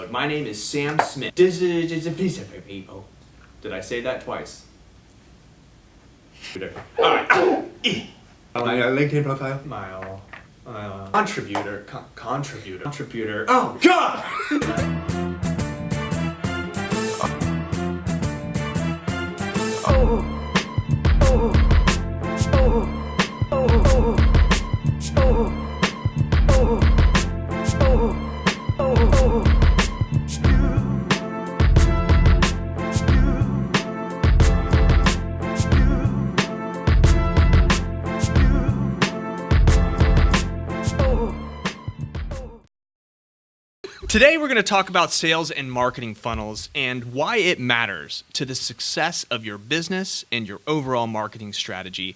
episode. My name is Sam Smith. This is a piece of people. Did I say that twice? Alright. My LinkedIn profile. Contributor. Oh, God! Today we're going to talk about sales and marketing funnels and why it matters to the success of your business and your overall marketing strategy.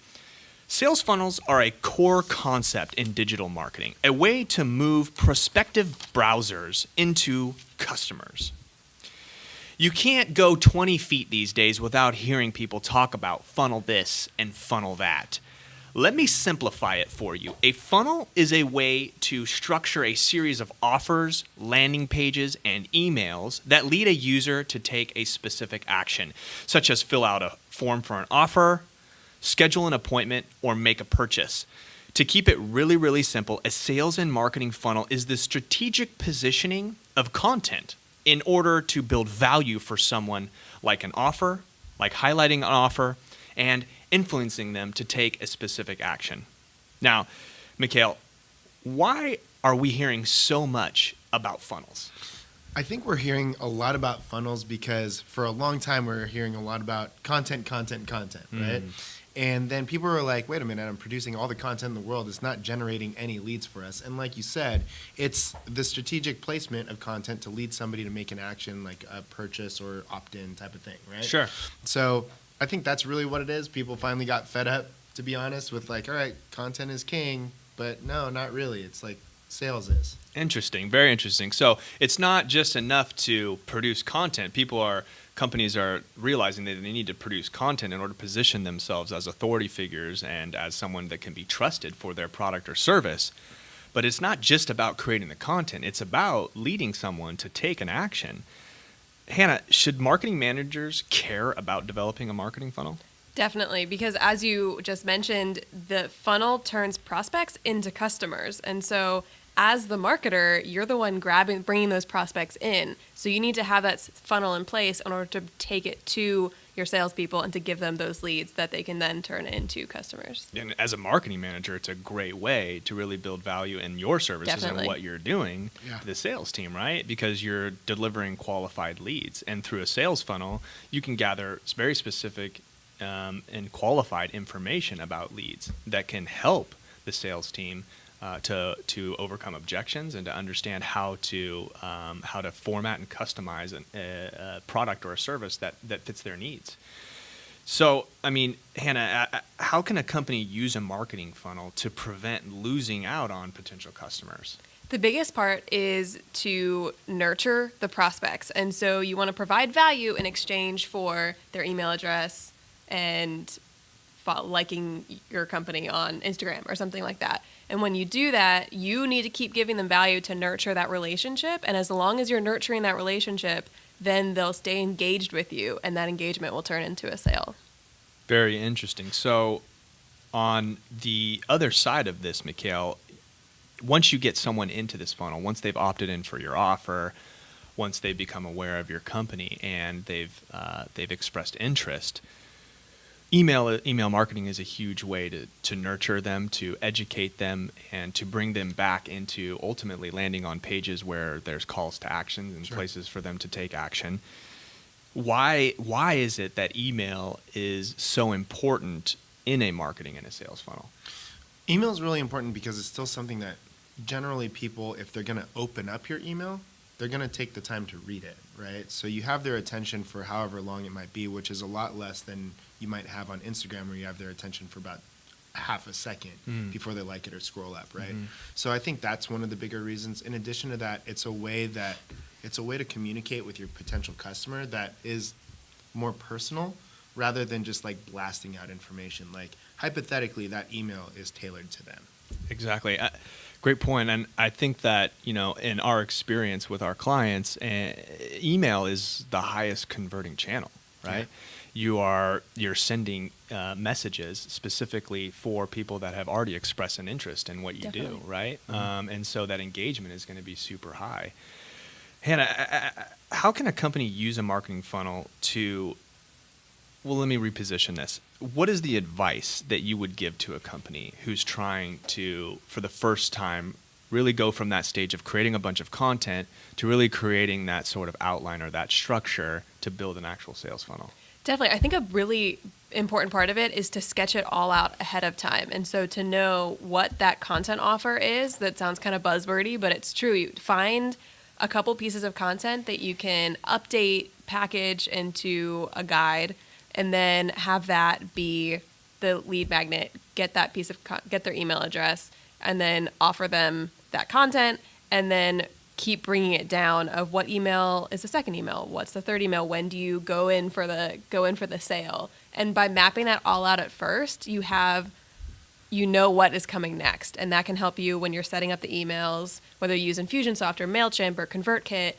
Sales funnels are a core concept in digital marketing, a way to move prospective browsers into customers. You can't go 20 feet these days without hearing people talk about funnel this and funnel that. Let me simplify it for you. A funnel is a way to structure a series of offers, landing pages, and emails that lead a user to take a specific action, such as fill out a form for an offer, schedule an appointment, or make a purchase. To keep it really, really simple, a sales and marketing funnel is the strategic positioning of content in order to build value for someone, like an offer, like highlighting an offer, and influencing them to take a specific action. Now, Mikhail, why are we hearing so much about funnels? I think we're hearing a lot about funnels because for a long time we're hearing a lot about content, right? And then people were like, wait a minute, I'm producing all the content in the world. It's not generating any leads for us. And like you said, it's the strategic placement of content to lead somebody to make an action like a purchase or opt-in type of thing, right? Sure. So I think that's really what it is. People finally got fed up, to be honest, with like, all right, content is king, but no, not really. It's like sales is. Interesting, very interesting. So it's not just enough to produce content. Companies are realizing that they need to produce content in order to position themselves as authority figures and as someone that can be trusted for their product or service. But it's not just about creating the content. It's about leading someone to take an action. Hannah, should marketing managers care about developing a marketing funnel? Definitely, because as you just mentioned, the funnel turns prospects into customers. And so as the marketer, you're the one bringing those prospects in. So you need to have that funnel in place in order to take it to your salespeople and to give them those leads that they can then turn into customers. And as a marketing manager, it's a great way to really build value in your services Definitely. and what you're doing to the sales team, right? Because you're delivering qualified leads. And through a sales funnel, you can gather very specific and qualified information about leads that can help the sales team to overcome objections and to understand how to format and customize a product or a service that fits their needs. So, I mean, Hannah, how can a company use a marketing funnel to prevent losing out on potential customers? The biggest part is to nurture the prospects. And so you want to provide value in exchange for their email address and liking your company on Instagram or something like that. And when you do that, you need to keep giving them value to nurture that relationship. And as long as you're nurturing that relationship, then they'll stay engaged with you, and that engagement will turn into a sale. Very interesting. So on the other side of this, Mikhail, once you get someone into this funnel, once they've opted in for your offer, once they become aware of your company and they've expressed interest, email marketing is a huge way to nurture them, to educate them, and to bring them back into ultimately landing on pages where there's calls to action and places for them to take action. Why is it that email is so important in a marketing and a sales funnel? Email is really important because it's still something that generally people, if they're going to open up your email, they're going to take the time to read it, right? So you have their attention for however long it might be, which is a lot less than you might have on Instagram where you have their attention for about half a second before they like it or scroll up, right? So I think that's one of the bigger reasons. In addition to that, it's a way to communicate with your potential customer that is more personal rather than just like blasting out information. Like hypothetically, that email is tailored to them. Exactly. Great point. And I think that, in our experience with our clients, email is the highest converting channel, right? You're sending messages specifically for people that have already expressed an interest in what you do, right? And so that engagement is going to be super high. Hannah, how can a company use a marketing funnel to, well, let me reposition this. What is the advice that you would give to a company who's trying to, for the first time, really go from that stage of creating a bunch of content to really creating that sort of outline or that structure to build an actual sales funnel? Definitely. I think a really important part of it is to sketch it all out ahead of time. And so to know what that content offer is, that sounds kind of buzzwordy, but it's true. You find a couple pieces of content that you can update, package into a guide, and then have that be the lead magnet. Get that piece of get their email address, and then offer them that content, and then keep bringing it down of what email is the second email, what's the third email, when do you go in for the sale. And by mapping that all out at first, you know what is coming next, and that can help you when you're setting up the emails, whether you use Infusionsoft or MailChimp or ConvertKit.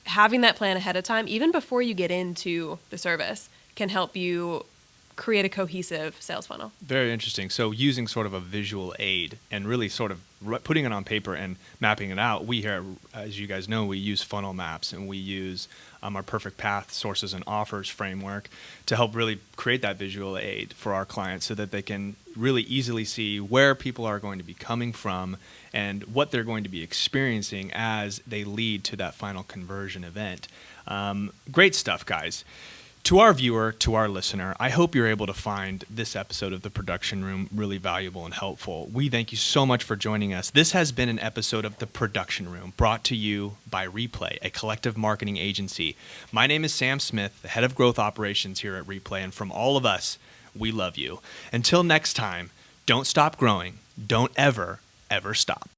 Having that plan ahead of time, even before you get into the service, can help you create a cohesive sales funnel. Very interesting. So using sort of a visual aid and really sort of putting it on paper and mapping it out. We here, as you guys know, we use funnel maps, and we use our Perfect Path sources and offers framework to help really create that visual aid for our clients so that they can really easily see where people are going to be coming from and what they're going to be experiencing as they lead to that final conversion event. Great stuff, guys. To our viewer, to our listener, I hope you're able to find this episode of The Production Room really valuable and helpful. We thank you so much for joining us. This has been an episode of The Production Room brought to you by Replay, a collective marketing agency. My name is Sam Smith, the head of growth operations here at Replay, and from all of us, we love you. Until next time, don't stop growing. Don't ever, ever stop.